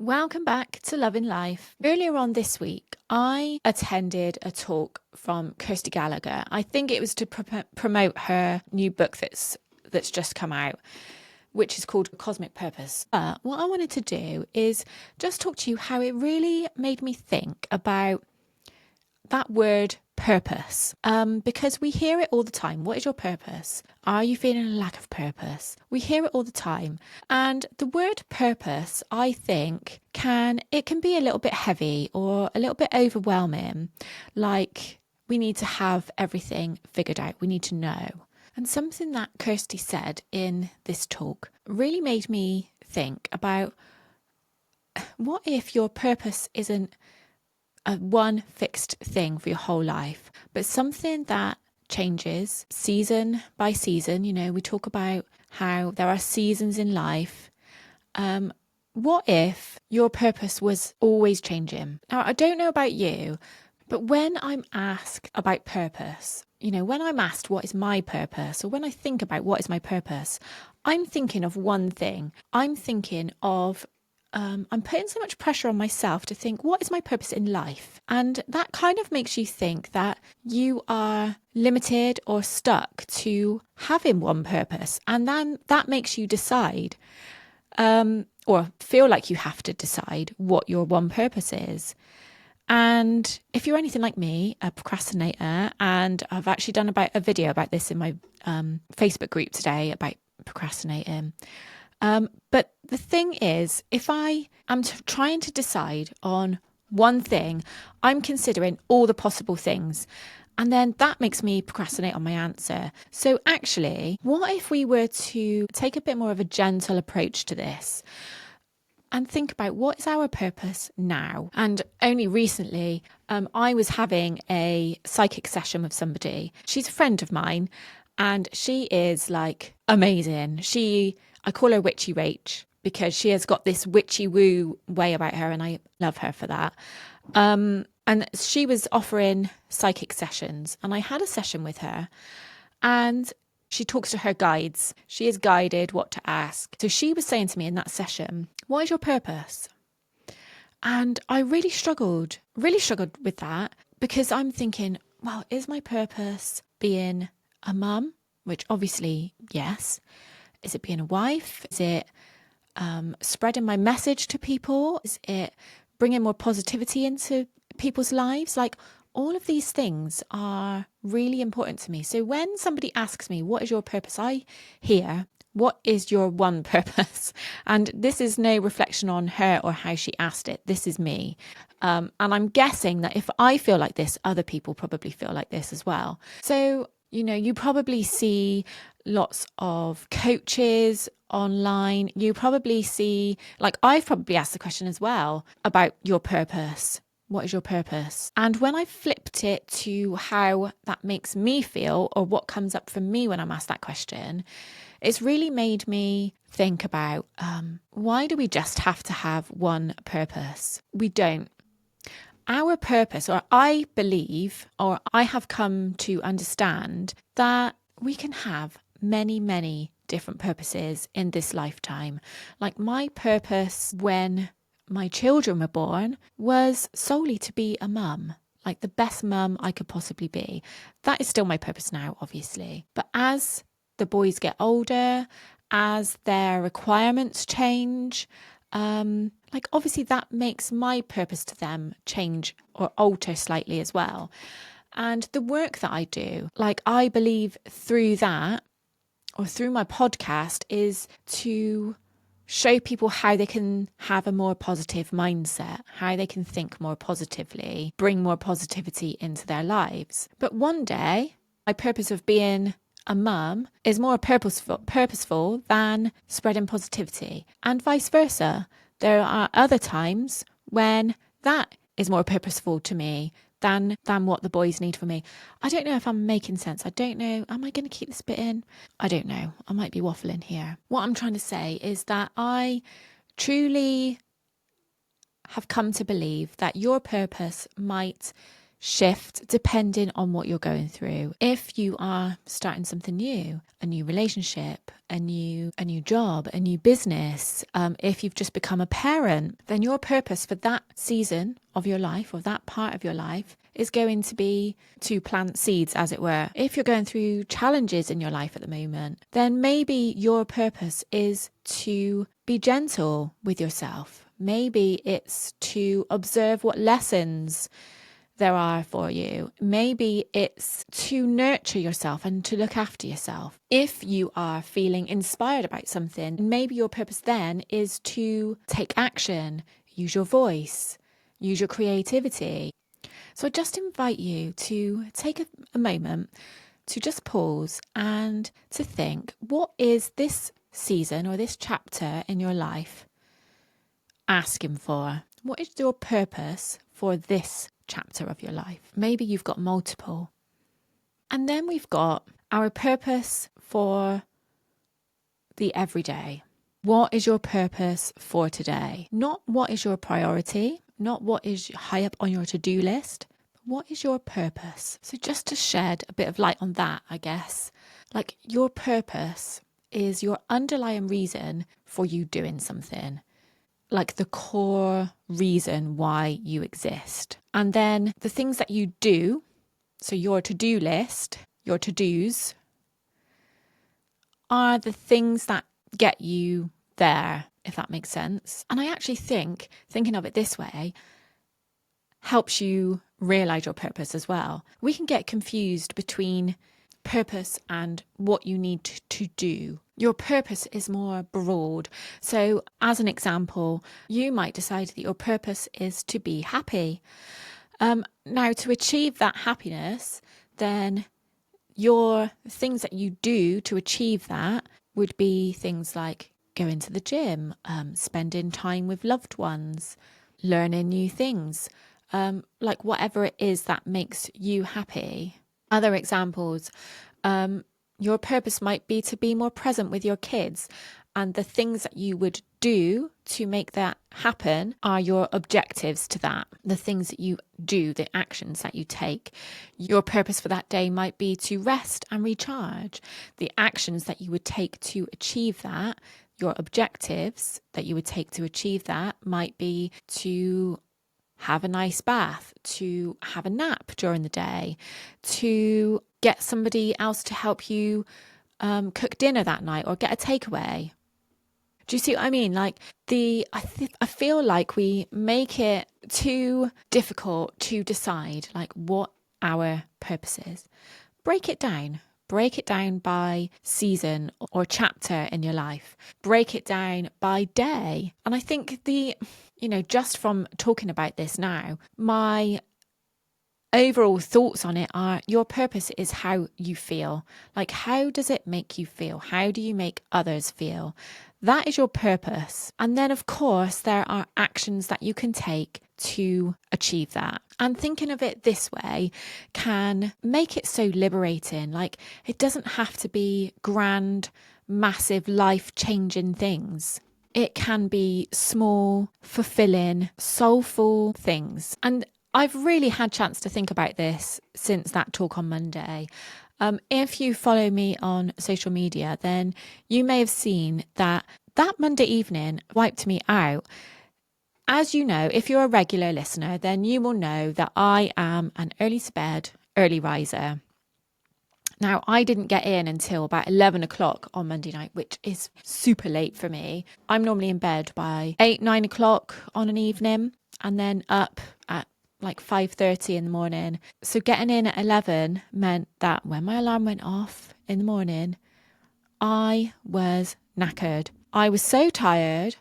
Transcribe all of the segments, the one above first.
Welcome back to Love in Life. Earlier on this week, I attended a talk from Kirsty Gallagher. I think it was to promote her new book that's just come out, which is called Cosmic Purpose. But what I wanted to do is just talk to you how it really made me think about that word purpose, because we hear it all the time. What is your purpose? Are you feeling a lack of purpose? We hear it all the time. And the word purpose, I think, can be a little bit heavy or a little bit overwhelming. Like we need to have everything figured out. We need to know. And something that Kirsty said in this talk really made me think about what if your purpose isn't one fixed thing for your whole life, but something that changes season by season. You know, we talk about how there are seasons in life. What if your purpose was always changing? Now, I don't know about you, but when I'm asked about purpose, you know, when I'm asked what is my purpose, or when I think about what is my purpose, I'm thinking of one thing. I'm thinking of I'm putting so much pressure on myself to think, what is my purpose in life? And that kind of makes you think that you are limited or stuck to having one purpose. And then that makes you decide, or feel like you have to decide what your one purpose is. And if you're anything like me, a procrastinator, and I've actually done a video about this in my Facebook group today about procrastinating. But the thing is, if I am trying to decide on one thing, I'm considering all the possible things. And then that makes me procrastinate on my answer. So actually, what if we were to take a bit more of a gentle approach to this and think about what is our purpose now? And only recently, I was having a psychic session with somebody. She's a friend of mine and she is like amazing. I call her Witchy Rach because she has got this witchy woo way about her and I love her for that. And she was offering psychic sessions and I had a session with her and she talks to her guides. She is guided what to ask. So she was saying to me in that session, what is your purpose? And I really struggled with that because I'm thinking, well, is my purpose being a mum? Which obviously, yes. Is it being a wife? Is it spreading my message to people? Is it bringing more positivity into people's lives? Like all of these things are really important to me. So when somebody asks me, what is your purpose? I hear, what is your one purpose? And this is no reflection on her or how she asked it. This is me. And I'm guessing that if I feel like this, other people probably feel like this as well. So, you know, you probably see lots of coaches online. You probably see, like I've probably asked the question as well about your purpose. What is your purpose? And when I flipped it to how that makes me feel or what comes up for me when I'm asked that question, it's really made me think about why do we just have to have one purpose? We don't. Our purpose, or I believe, or I have come to understand that we can have many, many different purposes in this lifetime. Like my purpose when my children were born was solely to be a mum, like the best mum I could possibly be. That is still my purpose now, obviously. But as the boys get older, as their requirements change, like obviously that makes my purpose to them change or alter slightly as well. And the work that I do, like I believe through that or through my podcast is to show people how they can have a more positive mindset, how they can think more positively, bring more positivity into their lives. But one day, my purpose of being a mum is more purposeful than spreading positivity, and vice versa. There are other times when that is more purposeful to me than what the boys need from me. I don't know if I'm making sense. I don't know. Am I going to keep this bit in? I don't know. I might be waffling here. What I'm trying to say is that I truly have come to believe that your purpose might shift depending on what you're going through. If you are starting something new, a new relationship, a new job, a new business, if you've just become a parent, then your purpose for that season of your life, or that part of your life, is going to be to plant seeds, as it were. If you're going through challenges in your life at the moment, then maybe your purpose is to be gentle with yourself. Maybe it's to observe what lessons there are for you. Maybe it's to nurture yourself and to look after yourself. If you are feeling inspired about something, maybe your purpose then is to take action, use your voice, use your creativity. So I just invite you to take a moment to just pause and to think, what is this season or this chapter in your life asking for? What is your purpose for this chapter of your life? Maybe you've got multiple. And then we've got our purpose for the everyday. What is your purpose for today? Not what is your priority, not what is high up on your to-do list. What is your purpose? So just to shed a bit of light on that, I guess, like your purpose is your underlying reason for you doing something, like the core reason why you exist. And then the things that you do, so your to-do list, your to-dos, are the things that get you there, if that makes sense. And I actually think, thinking of it this way, helps you realize your purpose as well. We can get confused between purpose and what you need to do. Your purpose is more broad. So as an example, you might decide that your purpose is to be happy. Now, to achieve that happiness, then your things that you do to achieve that would be things like going to the gym, spending time with loved ones, learning new things, like whatever it is that makes you happy. Other examples, your purpose might be to be more present with your kids, and the things that you would do to make that happen are your objectives to that. The things that you do, the actions that you take. Your purpose for that day might be to rest and recharge. The actions that you would take to achieve that, your objectives that you would take to achieve that, might be to have a nice bath, to have a nap during the day, to get somebody else to help you cook dinner that night, or get a takeaway. Do you see what I mean? Like I feel like we make it too difficult to decide like what our purpose is. Break it down. Break it down by season or chapter in your life. Break it down by day. And I think just from talking about this now, my overall thoughts on it are your purpose is how you feel. Like, how does it make you feel? How do you make others feel? That is your purpose. And then, of course, there are actions that you can take to achieve that. And thinking of it this way can make it so liberating. Like, it doesn't have to be grand, massive, life-changing things. It can be small, fulfilling, soulful things. And I've really had a chance to think about this since that talk on Monday. If you follow me on social media, then you may have seen that Monday evening wiped me out. As you know, if you're a regular listener, then you will know that I am an early to bed, early riser. Now, I didn't get in until about 11 o'clock on Monday night, which is super late for me. I'm normally in bed by 8, 9 o'clock on an evening, and then up at like 5:30 in the morning. So getting in at 11 meant that when my alarm went off in the morning, I was knackered. I was so tired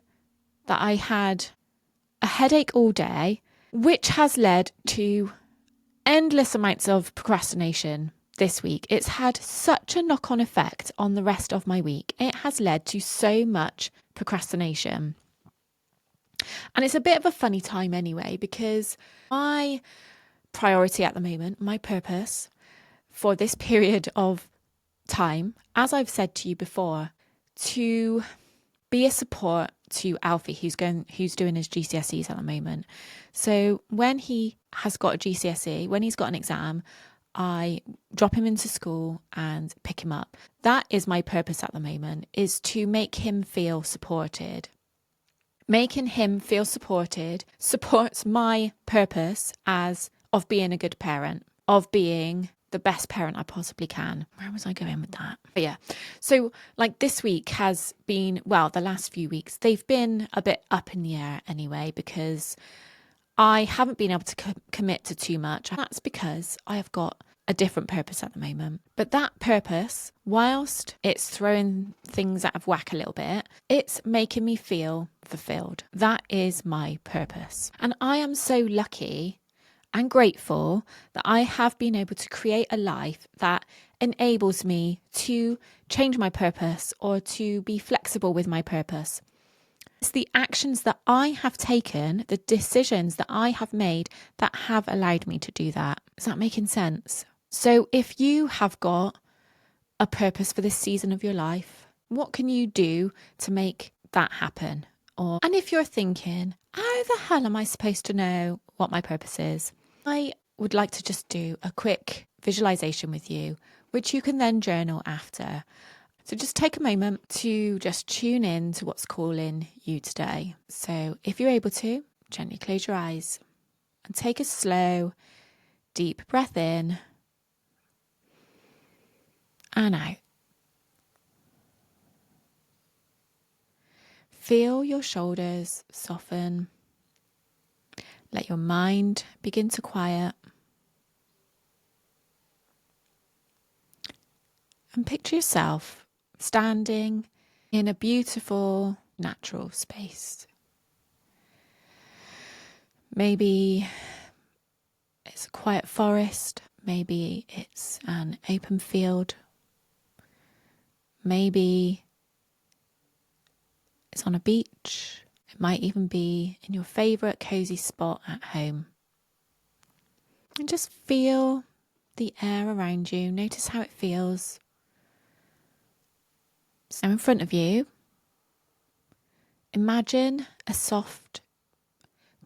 that I had a headache all day, which has led to endless amounts of procrastination this week. It's had such a knock-on effect on the rest of my week. It has led to so much procrastination. And it's a bit of a funny time anyway, because my priority at the moment, my purpose for this period of time, as I've said to you before, to be a support to Alfie, who's doing his GCSEs at the moment. So when he has got a GCSE, when he's got an exam, I drop him into school and pick him up. That is my purpose at the moment, is to make him feel supported. Making him feel supported supports my purpose of being a good parent, of being the best parent I possibly can. Where was I going with that? But yeah. So like this week has been, well, the last few weeks, they've been a bit up in the air anyway, because I haven't been able to commit to too much. That's because I have got a different purpose at the moment. But that purpose, whilst it's throwing things out of whack a little bit, it's making me feel fulfilled. That is my purpose. And I am so lucky and grateful that I have been able to create a life that enables me to change my purpose or to be flexible with my purpose. It's the actions that I have taken, the decisions that I have made that have allowed me to do that. Is that making sense? So if you have got a purpose for this season of your life, what can you do to make that happen? And if you're thinking, how the hell am I supposed to know what my purpose is? I would like to just do a quick visualization with you, which you can then journal after. So just take a moment to just tune in to what's calling you today. So if you're able to, gently close your eyes and take a slow, deep breath in and out. Feel your shoulders soften. Let your mind begin to quiet. And picture yourself standing in a beautiful natural space. Maybe it's a quiet forest. Maybe it's an open field. Maybe it's on a beach. It might even be in your favourite cozy spot at home. And just feel the air around you. Notice how it feels. So in front of you, imagine a soft,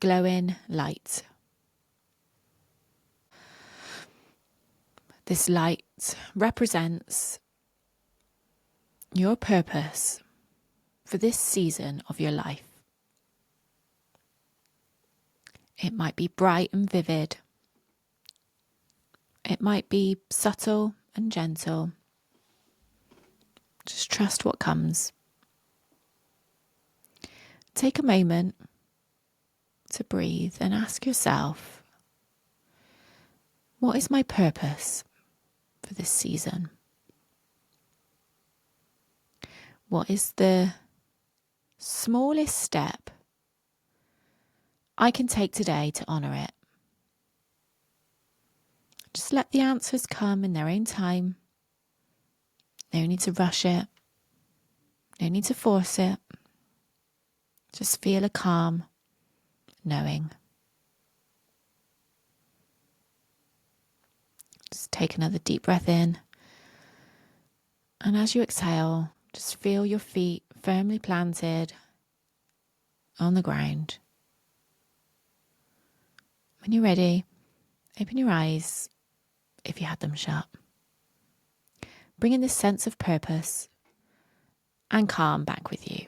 glowing light. This light represents your purpose for this season of your life. It might be bright and vivid. It might be subtle and gentle. Just trust what comes. Take a moment to breathe and ask yourself, what is my purpose for this season? What is the smallest step I can take today to honour it? Just let the answers come in their own time. No need to rush it. No need to force it. Just feel a calm knowing. Just take another deep breath in. And as you exhale, just feel your feet firmly planted on the ground. When you're ready, open your eyes if you had them shut. Bring in this sense of purpose and calm back with you.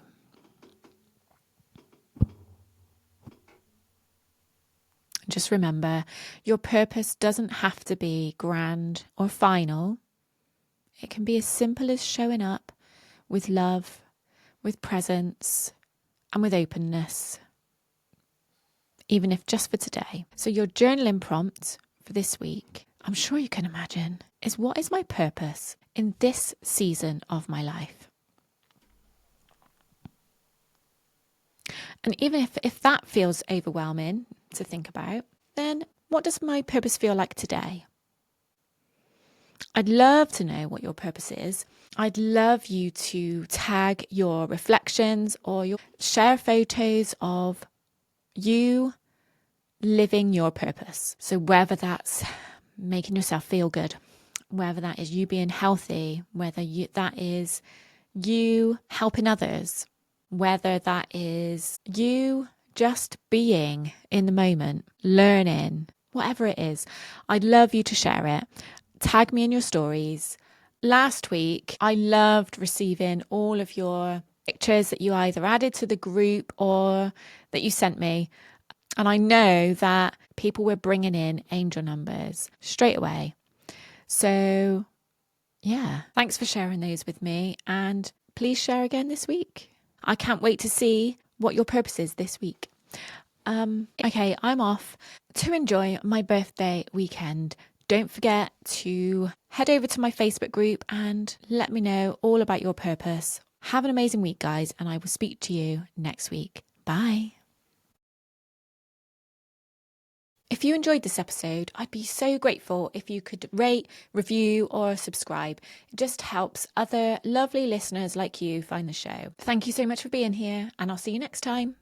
Just remember, your purpose doesn't have to be grand or final. It can be as simple as showing up with love, with presence, and with openness, even if just for today. So your journaling prompt for this week, I'm sure you can imagine, is what is my purpose in this season of my life? And even if that feels overwhelming to think about, then what does my purpose feel like today? I'd love to know what your purpose is. I'd love you to tag your reflections or share photos of you living your purpose. So whether that's making yourself feel good, whether that is you being healthy, that is you helping others, whether that is you just being in the moment, learning, whatever it is. I'd love you to share it. Tag me in your stories. Last week, I loved receiving all of your pictures that you either added to the group or that you sent me. And I know that people were bringing in angel numbers straight away. So yeah, thanks for sharing those with me, and please share again this week. I can't wait to see what your purpose is this week. Okay, I'm off to enjoy my birthday weekend. Don't forget to head over to my Facebook group and let me know all about your purpose. Have an amazing week, guys, and I will speak to you next week. Bye. If you enjoyed this episode, I'd be so grateful if you could rate, review, or subscribe. It just helps other lovely listeners like you find the show. Thank you so much for being here, and I'll see you next time.